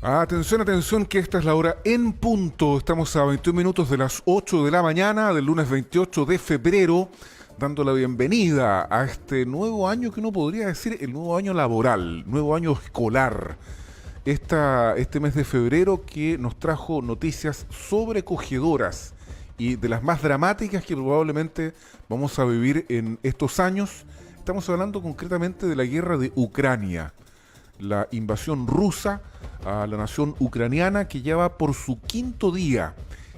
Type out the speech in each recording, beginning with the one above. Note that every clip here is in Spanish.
Atención, atención, que esta es la hora en punto. Estamos a 21 minutos de las 8 de la mañana del lunes 28 de febrero, dando la bienvenida a este nuevo año que uno podría decir el nuevo año laboral, nuevo año escolar. Este mes de febrero que nos trajo noticias sobrecogedoras y de las más dramáticas que probablemente vamos a vivir en estos años. Estamos hablando concretamente de la guerra de Ucrania, la invasión rusa a la nación ucraniana que ya va por su quinto día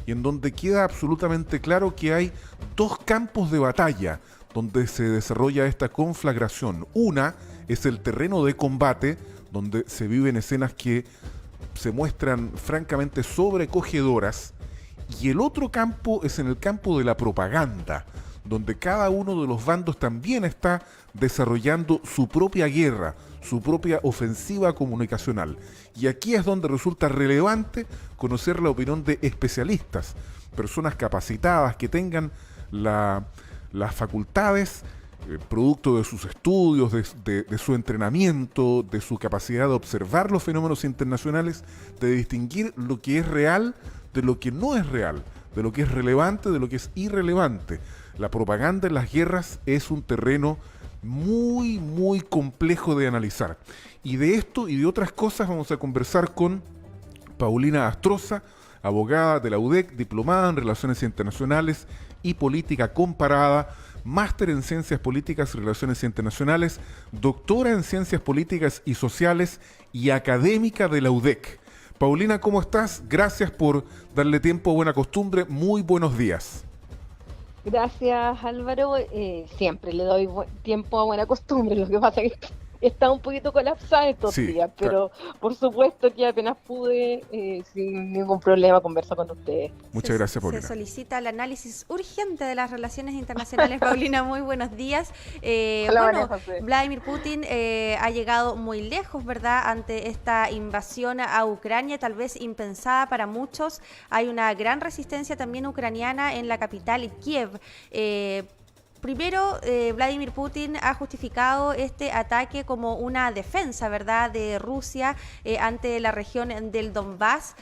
y en donde queda absolutamente claro que hay dos campos de batalla donde se desarrolla esta conflagración. Una es el terreno de combate, donde se viven escenas que se muestran francamente sobrecogedoras, y el otro campo es en el campo de la propaganda, donde cada uno de los bandos también está desarrollando su propia guerra, su propia ofensiva comunicacional. Y aquí es donde resulta relevante conocer la opinión de especialistas, personas capacitadas que tengan las facultades, producto de sus estudios, de su entrenamiento, de su capacidad de observar los fenómenos internacionales, de distinguir lo que es real de lo que no es real, de lo que es relevante de lo que es irrelevante. La propaganda en las guerras es un terreno muy, muy complejo de analizar. Y de esto y de otras cosas vamos a conversar con Paulina Astroza, abogada de la UDEC, diplomada en Relaciones Internacionales y Política Comparada, máster en Ciencias Políticas y Relaciones Internacionales, doctora en Ciencias Políticas y Sociales y académica de la UDEC. Paulina, ¿cómo estás? Gracias por darle tiempo a Buena Costumbre. Muy buenos días. Gracias, Álvaro. Siempre le doy tiempo a Buena Costumbre. Lo que pasa es que está un poquito colapsada estos días, pero por supuesto que apenas pude, sin ningún problema, conversar con ustedes. Muchas gracias, Paulina. Se solicita el análisis urgente de las relaciones internacionales. Paulina, muy buenos días. Hola, Vladimir Putin ha llegado muy lejos, ¿verdad?, ante esta invasión a Ucrania, tal vez impensada para muchos. Hay una gran resistencia también ucraniana en la capital, Kiev. Primero, Vladimir Putin ha justificado este ataque como una defensa, ¿verdad?, de Rusia ante la región del Donbass.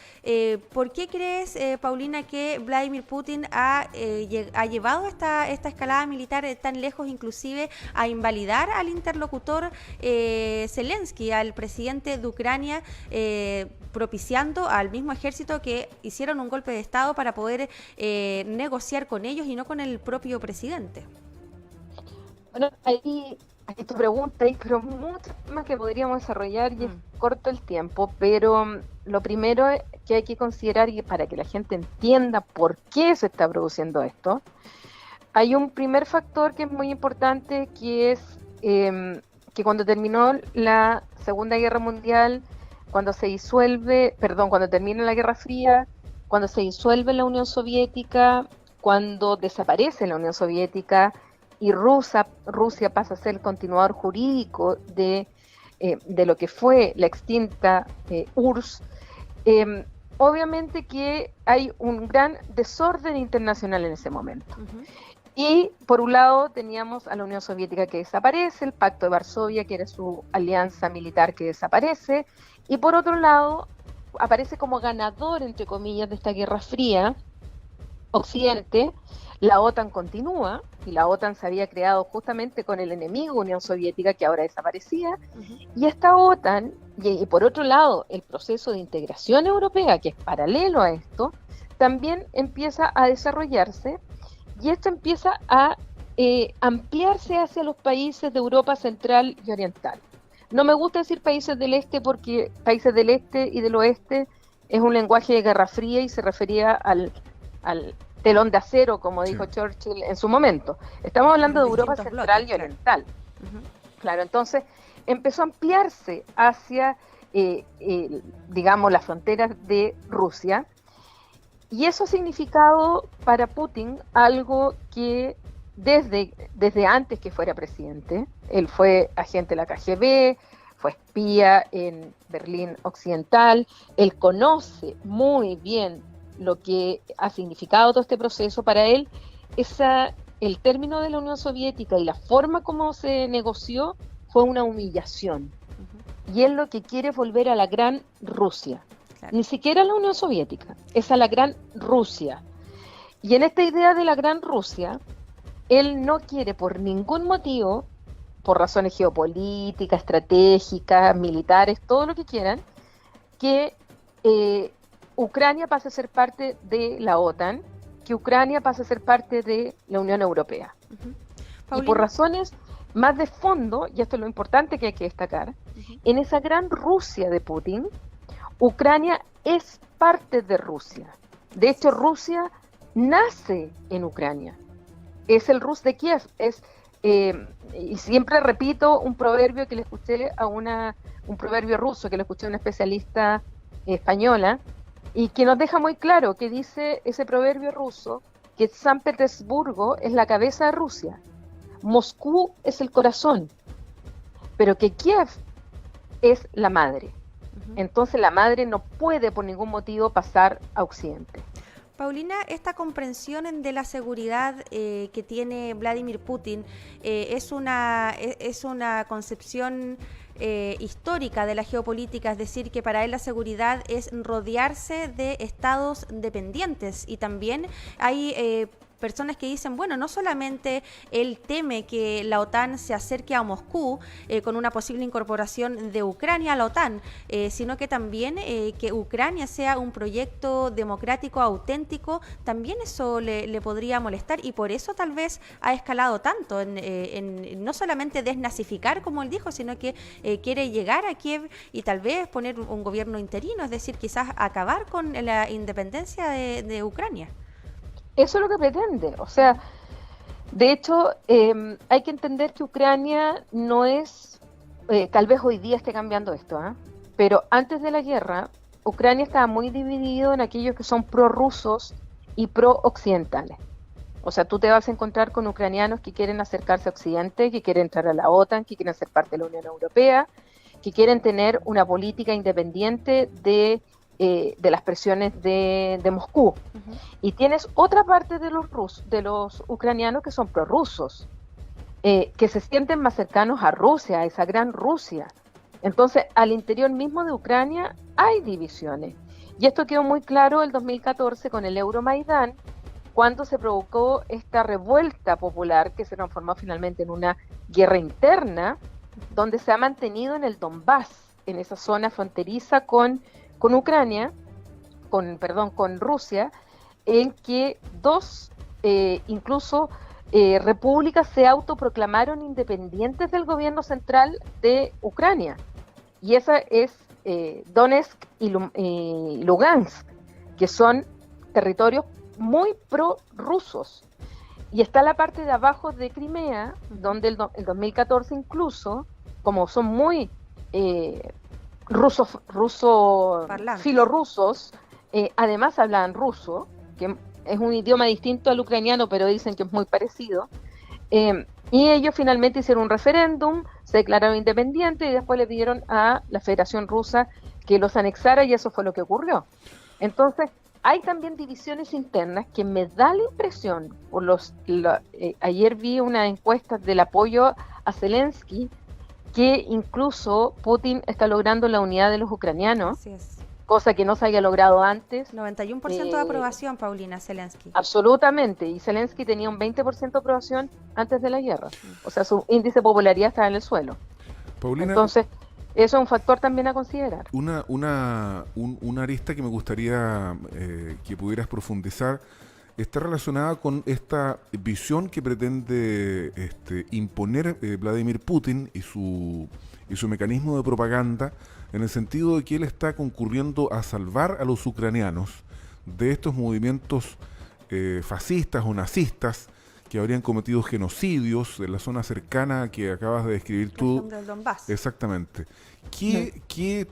¿Por qué crees, Paulina, que Vladimir Putin ha llevado esta escalada militar tan lejos, inclusive a invalidar al interlocutor Zelensky, al presidente de Ucrania, propiciando al mismo ejército que hicieron un golpe de Estado para poder negociar con ellos y no con el propio presidente? Bueno, ahí tu pregunta, pero muchas más que podríamos desarrollar y es corto el tiempo, pero lo primero que hay que considerar, y para que la gente entienda por qué se está produciendo esto, hay un primer factor que es muy importante, que es que cuando terminó la Segunda Guerra Mundial, cuando termina la Guerra Fría, cuando se disuelve la Unión Soviética, cuando desaparece la Unión Soviética, y Rusia pasa a ser el continuador jurídico de lo que fue la extinta URSS, obviamente que hay un gran desorden internacional en ese momento. Y por un lado teníamos a la Unión Soviética que desaparece, el Pacto de Varsovia, que era su alianza militar, que desaparece, y por otro lado aparece como ganador, entre comillas, de esta Guerra Fría, Occidente. La OTAN continúa, y la OTAN se había creado justamente con el enemigo Unión Soviética, que ahora desaparecía, y esta OTAN, y por otro lado el proceso de integración europea, que es paralelo a esto, también empieza a desarrollarse, y esto empieza a ampliarse hacia los países de Europa Central y Oriental. No me gusta decir países del este, porque países del este y del oeste es un lenguaje de Guerra Fría y se refería al telón de acero, como dijo Churchill en su momento. Estamos hablando de Europa Central y Oriental. Claro, entonces empezó a ampliarse hacia, digamos, las fronteras de Rusia, y eso ha significado para Putin algo que desde antes que fuera presidente, él fue agente de la KGB, fue espía en Berlín Occidental, él conoce muy bien lo que ha significado todo este proceso. Para él, el término de la Unión Soviética y la forma como se negoció fue una humillación. y él lo que quiere es volver a la gran Rusia. Claro. Ni siquiera a la Unión Soviética, es a la gran Rusia. Y en esta idea de la gran Rusia, él no quiere por ningún motivo, por razones geopolíticas, estratégicas, militares, todo lo que quieran, que Ucrania pase a ser parte de la OTAN, que Ucrania pase a ser parte de la Unión Europea. Y por razones más de fondo, y esto es lo importante que hay que destacar, en esa gran Rusia de Putin, Ucrania es parte de Rusia. De hecho, Rusia nace en Ucrania. Es el Rus de Kiev. Y siempre repito un proverbio que le escuché un proverbio ruso que le escuché a una especialista española, y que nos deja muy claro que dice ese proverbio ruso que San Petersburgo es la cabeza de Rusia, Moscú es el corazón, pero que Kiev es la madre. Entonces la madre no puede por ningún motivo pasar a Occidente. Paulina, esta comprensión de la seguridad que tiene Vladimir Putin es una concepción histórica de la geopolítica, es decir, que para él la seguridad es rodearse de estados dependientes, y también hay personas que dicen, bueno, no solamente él teme que la OTAN se acerque a Moscú con una posible incorporación de Ucrania a la OTAN, sino que también que Ucrania sea un proyecto democrático auténtico, también eso le podría molestar, y por eso tal vez ha escalado tanto en no solamente desnazificar, como él dijo, sino que quiere llegar a Kiev y tal vez poner un gobierno interino, es decir, quizás acabar con la independencia de Ucrania. Eso es lo que pretende. O sea, de hecho, hay que entender que Ucrania no es, tal vez hoy día esté cambiando esto, pero antes de la guerra, Ucrania estaba muy dividido en aquellos que son prorrusos y pro-occidentales. O sea, tú te vas a encontrar con ucranianos que quieren acercarse a Occidente, que quieren entrar a la OTAN, que quieren ser parte de la Unión Europea, que quieren tener una política independiente de las presiones de Moscú. Y tienes otra parte de los ucranianos que son prorrusos, que se sienten más cercanos a Rusia, a esa gran Rusia. Entonces, al interior mismo de Ucrania hay divisiones. Y esto quedó muy claro el 2014 con el Euromaidán, cuando se provocó esta revuelta popular que se transformó finalmente en una guerra interna, donde se ha mantenido en el Donbass, en esa zona fronteriza con Ucrania, con Rusia, en que dos incluso repúblicas se autoproclamaron independientes del gobierno central de Ucrania. Y esa es Donetsk y Lugansk, que son territorios muy prorrusos. Y está la parte de abajo de Crimea, donde el 2014 incluso, como son muy filorrusos, además hablan ruso, que es un idioma distinto al ucraniano, pero dicen que es muy parecido, y ellos finalmente hicieron un referéndum, se declararon independientes y después le pidieron a la Federación Rusa que los anexara, y eso fue lo que ocurrió. Entonces, hay también divisiones internas que me da la impresión, ayer vi una encuesta del apoyo a Zelensky, que incluso Putin está logrando la unidad de los ucranianos, cosa que no se había logrado antes. 91% de aprobación, Paulina, Zelensky. Absolutamente, y Zelensky tenía un 20% de aprobación antes de la guerra. O sea, su índice de popularidad estaba en el suelo. Paulina, entonces, eso es un factor también a considerar. Una arista que me gustaría que pudieras profundizar está relacionada con esta visión que pretende imponer Vladimir Putin y su mecanismo de propaganda, en el sentido de que él está concurriendo a salvar a los ucranianos de estos movimientos fascistas o nazistas que habrían cometido genocidios en la zona cercana que acabas de describir tú. Del Donbass. Exactamente. ¿Qué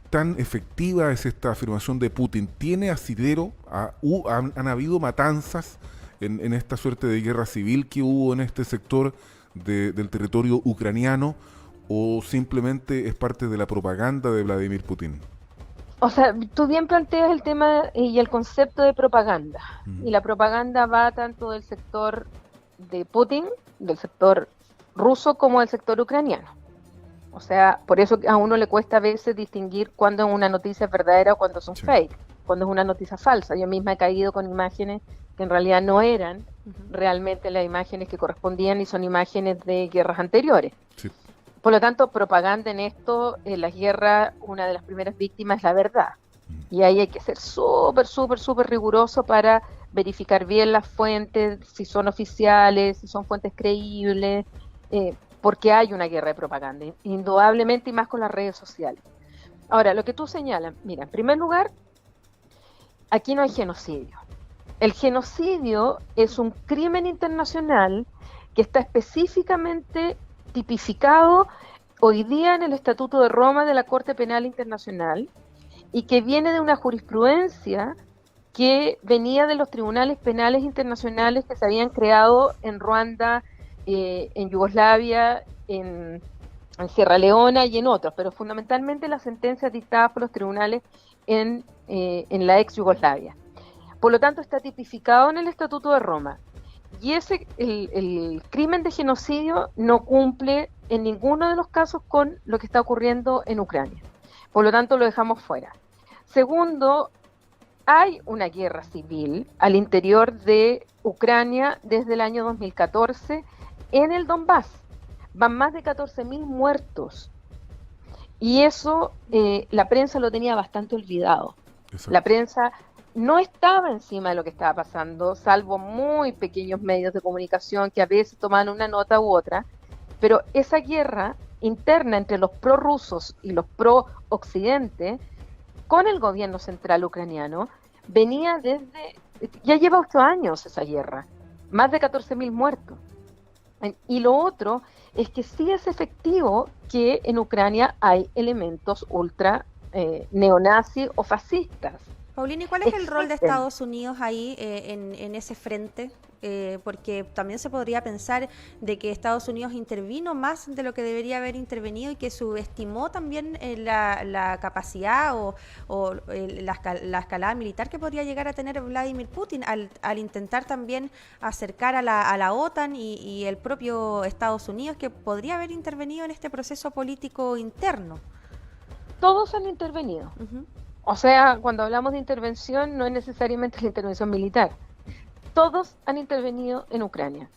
tan efectiva es esta afirmación de Putin? ¿Tiene asidero? ¿Han habido matanzas en esta suerte de guerra civil que hubo en este sector del territorio ucraniano? ¿O simplemente es parte de la propaganda de Vladimir Putin? O sea, tú bien planteas el tema y el concepto de propaganda. Y la propaganda va tanto del sector de Putin, del sector ruso, como del sector ucraniano. O sea, por eso a uno le cuesta a veces distinguir cuándo una noticia es verdadera o cuándo son fake, cuando es una noticia falsa. Yo misma he caído con imágenes que en realidad no eran realmente las imágenes que correspondían y son imágenes de guerras anteriores. Sí. Por lo tanto, propaganda en esto, en las guerras, una de las primeras víctimas es la verdad. Y ahí hay que ser súper riguroso para verificar bien las fuentes, si son oficiales, si son fuentes creíbles, porque hay una guerra de propaganda, indudablemente, y más con las redes sociales. Ahora, lo que tú señalas, mira, en primer lugar, aquí no hay genocidio. El genocidio es un crimen internacional que está específicamente tipificado hoy día en el Estatuto de Roma de la Corte Penal Internacional y que viene de una jurisprudencia que venía de los tribunales penales internacionales que se habían creado en Ruanda, en Yugoslavia, en Sierra Leona y en otros, pero fundamentalmente las sentencias dictadas por los tribunales en la ex Yugoslavia. Por lo tanto, está tipificado en el Estatuto de Roma. Y el crimen de genocidio no cumple en ninguno de los casos con lo que está ocurriendo en Ucrania. Por lo tanto, lo dejamos fuera. Segundo, hay una guerra civil al interior de Ucrania desde el año 2014 en el Donbass. Van más de 14.000 muertos. Y eso la prensa lo tenía bastante olvidado. Exacto. La prensa no estaba encima de lo que estaba pasando, salvo muy pequeños medios de comunicación que a veces tomaban una nota u otra, pero esa guerra interna entre los prorrusos y los pro-occidente, con el gobierno central ucraniano, venía ya lleva 8 años esa guerra, más de 14.000 muertos. Y lo otro es que sí es efectivo que en Ucrania hay elementos ultra neonazis o fascistas. Paulina, ¿y cuál es el rol de Estados Unidos ahí en ese frente? Porque también se podría pensar de que Estados Unidos intervino más de lo que debería haber intervenido y que subestimó también la capacidad o la escalada militar que podría llegar a tener Vladimir Putin al intentar también acercar a la OTAN y el propio Estados Unidos, que podría haber intervenido en este proceso político interno. Todos han intervenido. O sea, cuando hablamos de intervención, no es necesariamente la intervención militar. Todos han intervenido en Ucrania.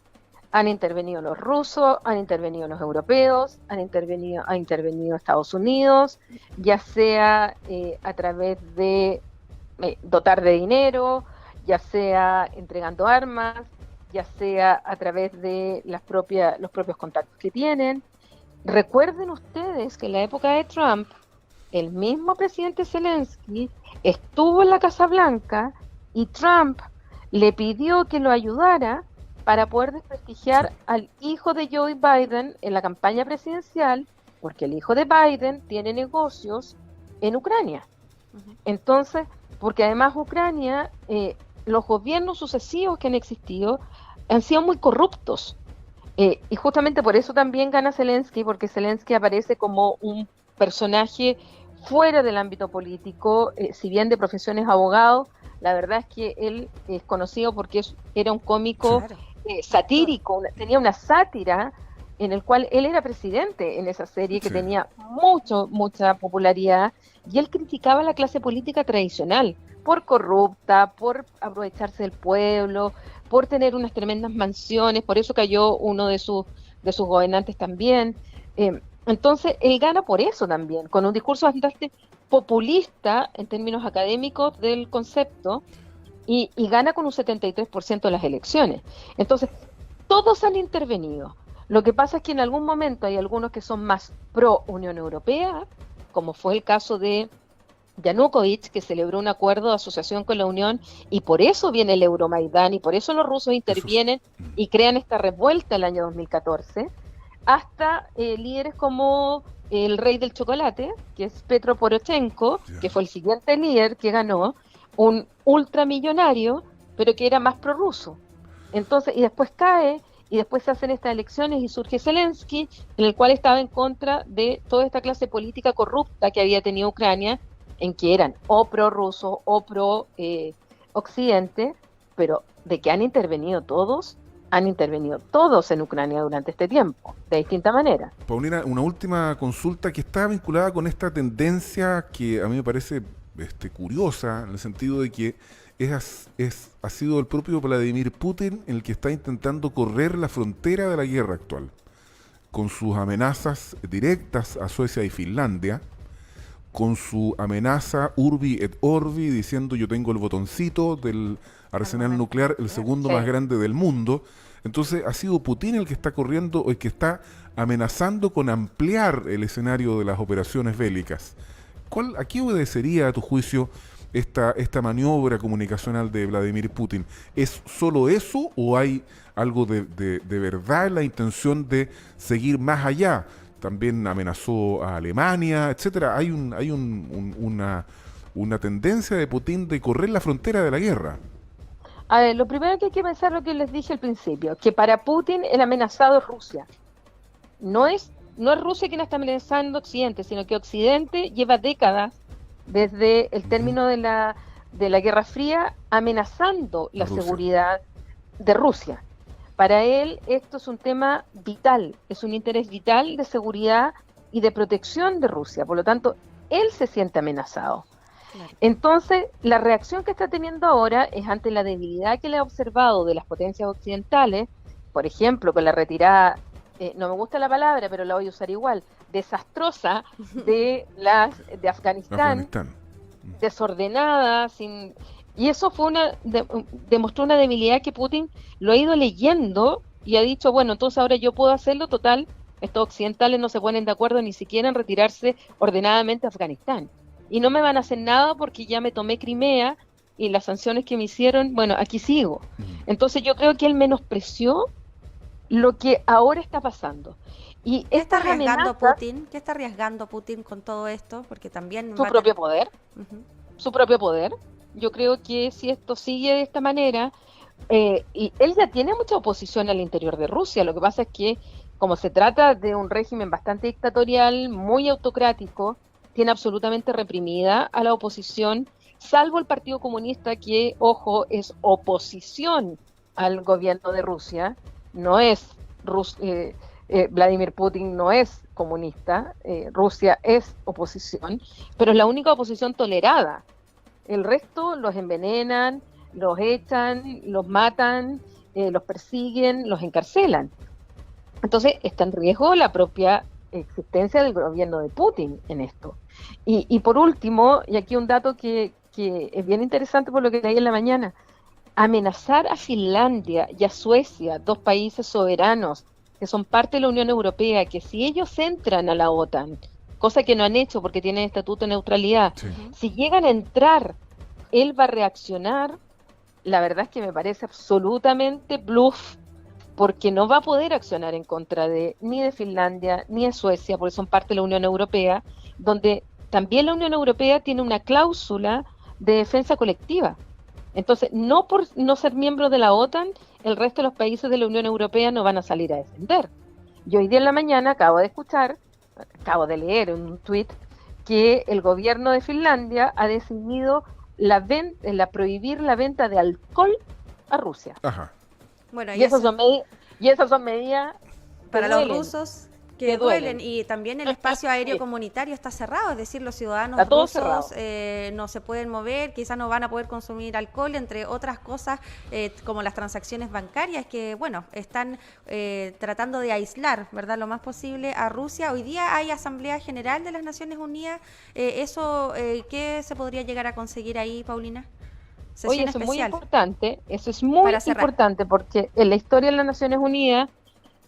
Han intervenido los rusos, han intervenido los europeos, ha intervenido Estados Unidos, ya sea a través de dotar de dinero, ya sea entregando armas, ya sea a través de los propios contactos que tienen. Recuerden ustedes que en la época de Trump, el mismo presidente Zelensky estuvo en la Casa Blanca y Trump le pidió que lo ayudara para poder desprestigiar al hijo de Joe Biden en la campaña presidencial, porque el hijo de Biden tiene negocios en Ucrania. Entonces, porque además Ucrania, los gobiernos sucesivos que han existido han sido muy corruptos. Y justamente por eso también gana Zelensky, porque Zelensky aparece como un personaje fuera del ámbito político, si bien de profesión es abogado. La verdad es que él es conocido porque era un cómico satírico, tenía una sátira en el cual él era presidente en esa serie que tenía mucha popularidad, y él criticaba a la clase política tradicional por corrupta, por aprovecharse del pueblo, por tener unas tremendas mansiones. Por eso cayó uno de sus gobernantes también. Entonces, él gana por eso también, con un discurso bastante populista en términos académicos del concepto, y gana con un 73% de las elecciones. Entonces, todos han intervenido. Lo que pasa es que en algún momento hay algunos que son más pro Unión Europea, como fue el caso de Yanukovych, que celebró un acuerdo de asociación con la Unión, y por eso viene el Euromaidán, y por eso los rusos intervienen y crean esta revuelta el año 2014, hasta líderes como el rey del chocolate, que es Petro Poroshenko, que fue el siguiente líder que ganó, un ultramillonario, pero que era más prorruso. Entonces, y después cae, y después se hacen estas elecciones y surge Zelensky, en el cual estaba en contra de toda esta clase política corrupta que había tenido Ucrania, en que eran o prorruso o pro occidente, pero de que han intervenido todos, han intervenido todos en Ucrania durante este tiempo, de distinta manera. Paulina, una última consulta que está vinculada con esta tendencia que a mí me parece curiosa, en el sentido de que ha sido el propio Vladimir Putin el que está intentando correr la frontera de la guerra actual, con sus amenazas directas a Suecia y Finlandia, con su amenaza Urbi et Orbi, diciendo yo tengo el botoncito del arsenal nuclear, el segundo más grande del mundo. Entonces ha sido Putin el que está corriendo, o el que está amenazando con ampliar el escenario de las operaciones bélicas. ¿A qué obedecería, a tu juicio, esta maniobra comunicacional de Vladimir Putin? ¿Es solo eso o hay algo de verdad en la intención de seguir más allá? También amenazó a Alemania, etcétera. Hay una tendencia de Putin de correr la frontera de la guerra. A ver, lo primero que hay que pensar, lo que les dije al principio, que para Putin el amenazado es Rusia. No es Rusia quien está amenazando a Occidente, sino que Occidente lleva décadas, desde el término de la Guerra Fría, amenazando la seguridad de Rusia. Para él esto es un tema vital, es un interés vital de seguridad y de protección de Rusia. Por lo tanto, él se siente amenazado. Claro. Entonces, la reacción que está teniendo ahora es ante la debilidad que le ha observado de las potencias occidentales, por ejemplo, con la retirada, no me gusta la palabra, pero la voy a usar igual, desastrosa de Afganistán, desordenada, y eso fue demostró una debilidad que Putin lo ha ido leyendo y ha dicho, bueno, entonces ahora yo puedo hacerlo, total, estos occidentales no se ponen de acuerdo ni siquiera en retirarse ordenadamente a Afganistán. Y no me van a hacer nada porque ya me tomé Crimea y las sanciones que me hicieron, bueno, aquí sigo. Entonces yo creo que él menospreció lo que ahora está pasando. Y ¿Qué está arriesgando Putin? ¿Qué está arriesgando Putin con todo esto? Porque también su propio poder. Su propio poder. Yo creo que si esto sigue de esta manera, y él ya tiene mucha oposición al interior de Rusia. Lo que pasa es que, como se trata de un régimen bastante dictatorial, muy autocrático, tiene absolutamente reprimida a la oposición, salvo el Partido Comunista, que, ojo, es oposición al gobierno de Rusia. No es Vladimir Putin no es comunista, Rusia es oposición, pero es la única oposición tolerada. El resto los envenenan, los echan, los matan, los persiguen, los encarcelan. Entonces está en riesgo la propia existencia del gobierno de Putin en esto. Y por último, y aquí un dato que es bien interesante por lo que leí en la mañana, amenazar a Finlandia y a Suecia, dos países soberanos que son parte de la Unión Europea, que si ellos entran a la OTAN, cosa que no han hecho porque tienen estatuto de neutralidad, si llegan a entrar, él va a reaccionar. La verdad es que me parece absolutamente bluff, porque no va a poder accionar en contra ni de Finlandia ni de Suecia, porque son parte de la Unión Europea, donde también la Unión Europea tiene una cláusula de defensa colectiva. Entonces, no por no ser miembro de la OTAN, el resto de los países de la Unión Europea no van a salir a defender. Yo hoy día en la mañana acabo de leer en un tuit que el gobierno de Finlandia ha decidido prohibir la venta de alcohol a Rusia. Ajá. Bueno, y esas son medidas para los rusos que duelen. Y también el espacio aéreo comunitario está cerrado, es decir, los ciudadanos rusos no se pueden mover, quizás no van a poder consumir alcohol, entre otras cosas, como las transacciones bancarias, que bueno, están tratando de aislar, ¿verdad?, lo más posible a Rusia. Hoy día hay Asamblea General de las Naciones Unidas, ¿qué se podría llegar a conseguir ahí, Paulina? Oye, eso es muy importante porque en la historia de las Naciones Unidas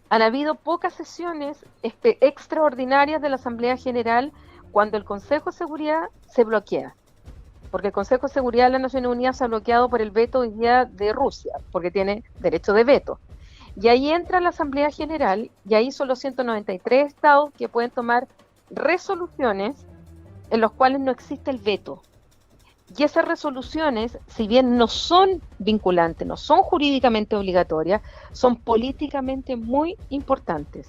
han habido pocas sesiones extraordinarias de la Asamblea General cuando el Consejo de Seguridad se bloquea. Porque el Consejo de Seguridad de las Naciones Unidas se ha bloqueado por el veto hoy día de Rusia, porque tiene derecho de veto. Y ahí entra la Asamblea General, y ahí son los 193 estados que pueden tomar resoluciones en los cuales no existe el veto. Y esas resoluciones, si bien no son vinculantes, no son jurídicamente obligatorias, son políticamente muy importantes.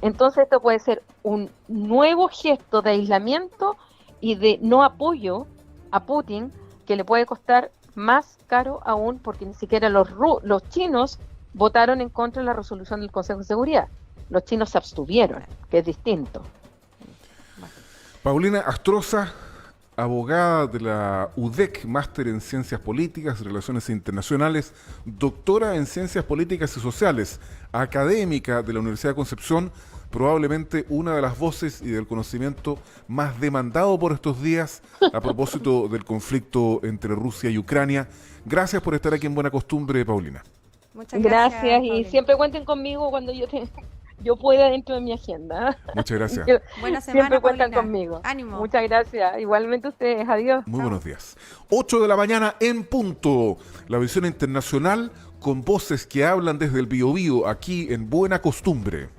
Entonces esto puede ser un nuevo gesto de aislamiento y de no apoyo a Putin, que le puede costar más caro aún, porque ni siquiera los chinos votaron en contra de la resolución del Consejo de Seguridad. Los chinos se abstuvieron, que es distinto. Paulina Astroza, abogada de la UDEC, máster en Ciencias Políticas y Relaciones Internacionales, doctora en Ciencias Políticas y Sociales, académica de la Universidad de Concepción, probablemente una de las voces y del conocimiento más demandado por estos días a propósito del conflicto entre Rusia y Ucrania. Gracias por estar aquí en Buena Costumbre, Paulina. Muchas gracias. Gracias, y Paulina. siempre cuenten conmigo cuando yo pueda dentro de mi agenda. Muchas gracias. Buena semana, Siempre cuentan Paulina. conmigo. Ánimo. Muchas gracias. Igualmente ustedes. Adiós. Muy Chao. buenos días. 8 de la mañana en punto. La visión internacional con voces que hablan desde el Biobío, aquí en Buena Costumbre.